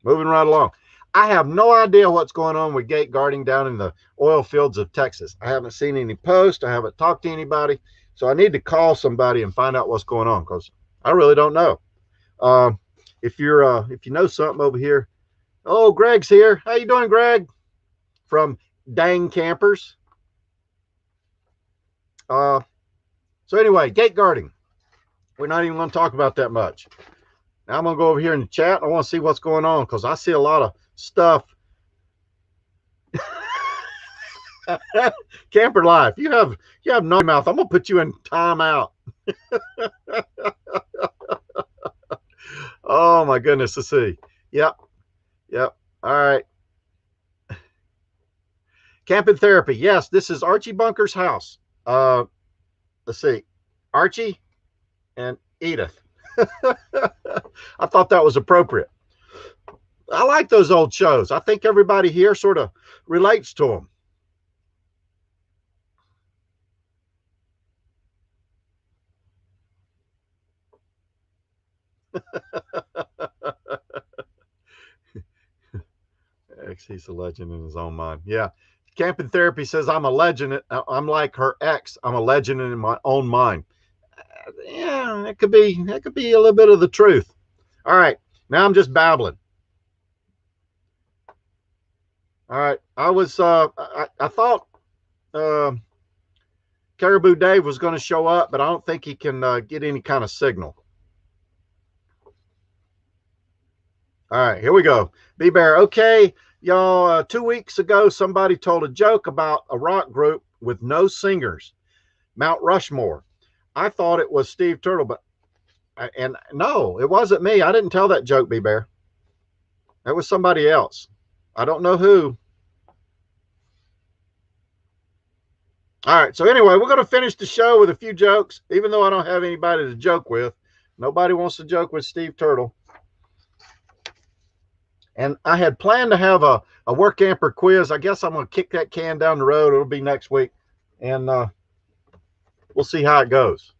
Moving right along. I have no idea what's going on with gate guarding down in the oil fields of Texas. I haven't seen any posts. I haven't talked to anybody. So I need to call somebody and find out what's going on because I really don't know. If you know something over here. Oh, Greg's here. How you doing, Greg? From Dang Campers. So anyway, gate guarding. We're not even going to talk about that much. Now I'm going to go over here in the chat. I want to see what's going on because I see a lot of stuff. Camper life. You have no mouth. I'm going to put you in timeout. Oh my goodness. Let's see. Yep. All right. Camping therapy. Yes, this is Archie Bunker's house. Let's see. Archie and Edith. I thought that was appropriate. I like those old shows. I think everybody here sort of relates to them. He's a legend in his own mind. Yeah. Camping therapy says I'm a legend. I'm like her ex. I'm a legend in my own mind. Yeah, that could be a little bit of the truth. All right. Now I'm just babbling. All right. I was I thought Caribou Dave was going to show up, but I don't think he can get any kind of signal. All right, here we go. B-Bear. Okay, y'all, 2 weeks ago, somebody told a joke about a rock group with no singers, Mount Rushmore. I thought it was Steve Turtle, but no, it wasn't me. I didn't tell that joke, B-Bear. That was somebody else. I don't know who. All right, so anyway, we're going to finish the show with a few jokes, even though I don't have anybody to joke with. Nobody wants to joke with Steve Turtle. And I had planned to have a Workamper quiz. I guess I'm going to kick that can down the road. It'll be next week. And we'll see how it goes.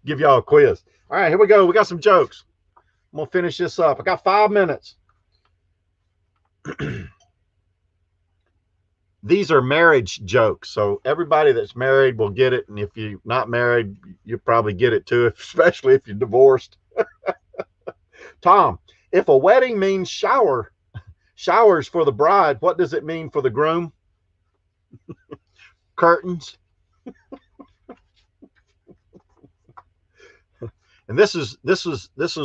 Give y'all a quiz. All right, here we go. We got some jokes. I'm gonna finish this up. I got 5 minutes. These are marriage jokes, so everybody that's married will get it, and if you're not married, you'll probably get it too, especially if you're divorced. Tom, if a wedding means showers for the bride, what does it mean for the groom? Curtains. And this is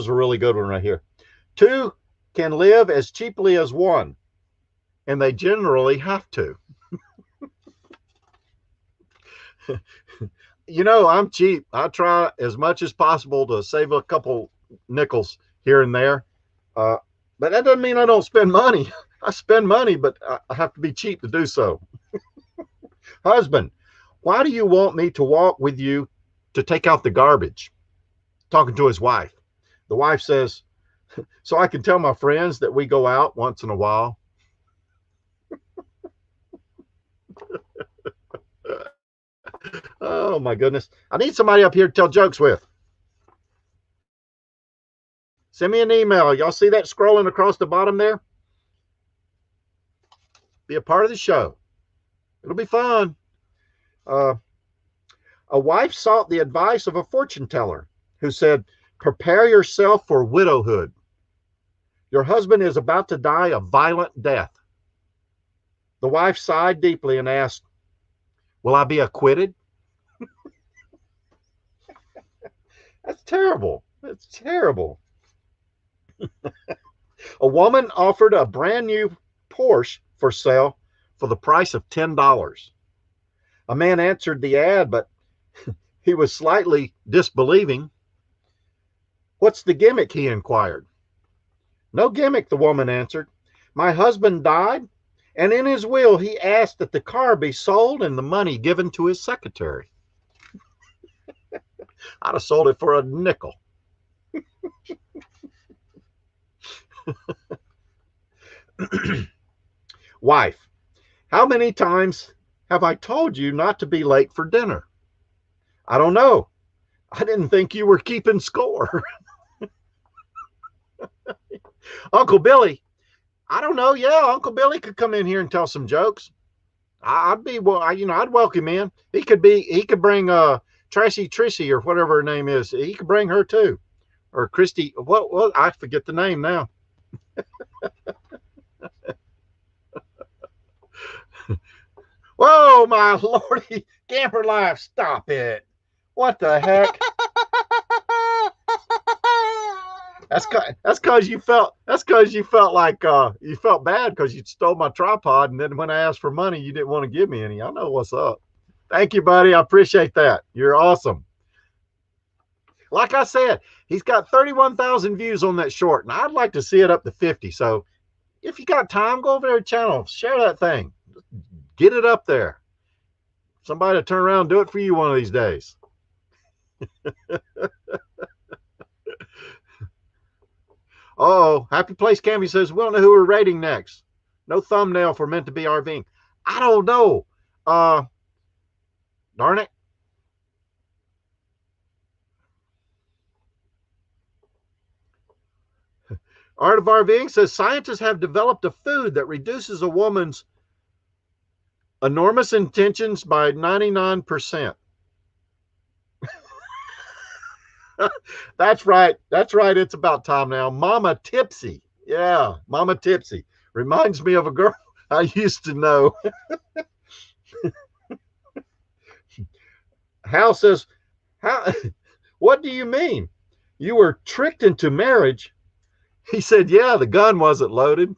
a really good one right here. 2 can live as cheaply as 1, and they generally have to. You know, I'm cheap. I try as much as possible to save a couple nickels here and there. But that doesn't mean I don't spend money. I spend money, but I have to be cheap to do so. Husband, why do you want me to walk with you to take out the garbage? Talking to his wife. The wife says, so I can tell my friends that we go out once in a while. Oh my goodness. I need somebody up here to tell jokes with. Send me an email. Y'all see that scrolling across the bottom there? Be a part of the show. It'll be fun. A wife sought the advice of a fortune teller who said, prepare yourself for widowhood. Your husband is about to die a violent death. The wife sighed deeply and asked, will I be acquitted? That's terrible. That's terrible. A woman offered a brand new Porsche for sale for the price of $10. A man answered the ad, but he was slightly disbelieving. What's the gimmick? He inquired. No gimmick, the woman answered. My husband died, and in his will he asked that the car be sold and the money given to his secretary. I'd have sold it for a nickel. Wife, how many times have I told you not to be late for dinner? I don't know. I didn't think you were keeping score. Uncle Billy, I don't know. Yeah, Uncle Billy could come in here and tell some jokes. I'd be, well, I'd welcome him. He could bring Tracy Trissy or whatever her name is. He could bring her too, or Christy. What? I forget the name now. Whoa, my lordy, camper life! Stop it! What the heck? That's because you felt like you felt bad because you stole my tripod, and then when I asked for money, you didn't want to give me any. I know what's up. Thank you, buddy. I appreciate that. You're awesome. Like I said, he's got 31,000 views on that short, and I'd like to see it up to 50. So if you got time, go over to their channel, share that thing, get it up there. Somebody to turn around and do it for you one of these days. Oh, Happy Place Cammy says, we don't know who we're rating next. No thumbnail for Meant to Be RVing. I don't know. Darn it. Art of RVing says, scientists have developed a food that reduces a woman's enormous intentions by 99%. That's right. That's right. It's about time now. Mama Tipsy. Yeah, Mama Tipsy. Reminds me of a girl I used to know. Hal says, what do you mean? You were tricked into marriage? He said, yeah, the gun wasn't loaded.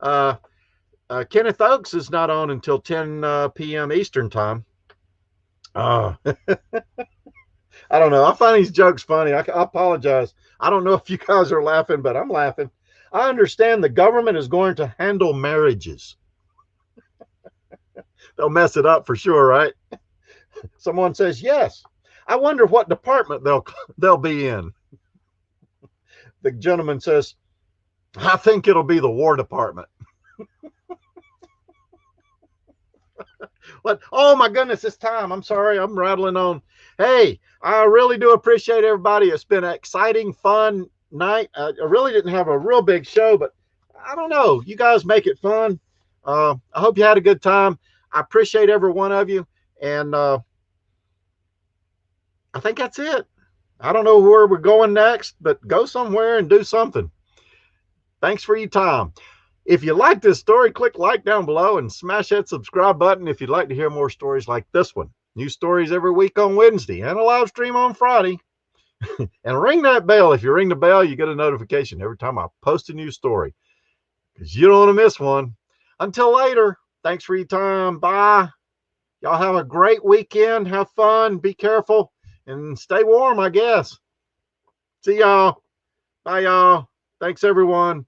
Kenneth Oakes is not on until 10 p.m. Eastern time. I don't know. I find these jokes funny. I apologize. I don't know if you guys are laughing, but I'm laughing. I understand the government is going to handle marriages. They'll mess it up for sure, right? Someone says, yes. I wonder what department they'll be in. The gentleman says, I think it'll be the War Department. What? Oh my goodness, it's time. I'm sorry, I'm rattling on. Hey, I really do appreciate everybody. It's been an exciting, fun night. I really didn't have a real big show, but I don't know. You guys make it fun. I hope you had a good time. I appreciate every one of you, and I think that's it. I don't know where we're going next, but go somewhere and do something. Thanks for your time. If you like this story, click like down below and smash that subscribe button if you'd like to hear more stories like this one. New stories every week on Wednesday and a live stream on Friday. And ring that bell. If you ring the bell, you get a notification every time I post a new story, because you don't want to miss one. Until later, thanks for your time. Bye. Y'all have a great weekend. Have fun. Be careful and stay warm, I guess. See y'all. Bye, y'all. Thanks, everyone.